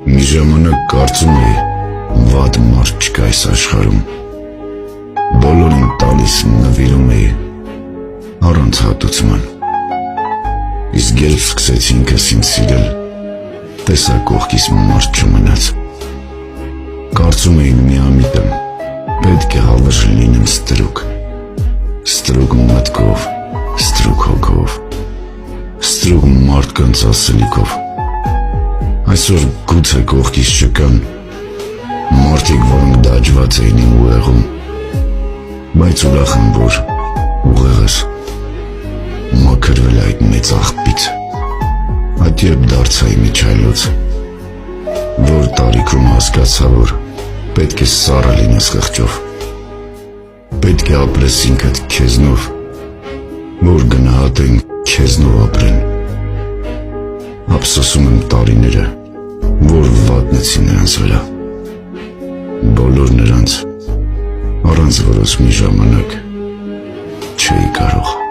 Մի ժամանակ կարծում էի, վատ մարդ չկա այս աշխարհում, բոլորին տալիս նվիրում էի, առանց հատուցման, իսկ երբ սկսեցի ինքս ինձ սիրել, տեսա կողքիս մարդ չմնաց, կարծում էի միամիտ եմ, պետք է հավերժ լինեմ ստրուկ մտքով, ստրուկ հոգով, ստրուկ մարդկանց ասելիքով, այսօր գուցե կողքիս չկան, մարդիկ, որոնք դաջված էին իմ ուղեղում, բայց ուրախ եմ, որ ուղեղս մաքրվել այդ մեծ աղբից, այդ երբ դարձա իմ իջայլոց, որ տարիքում հասկացա, որ պետք է սառը լինես խղճով, պետք է ապրես ինքդ քեզնով, որ գնահատեն քեզնով ապրեն, ափսոսում եմ տարիները, որ վատնեցի նրանց վրա, բոլոր նրանց, առանց որոնց մի ժամանակ չէի կարող։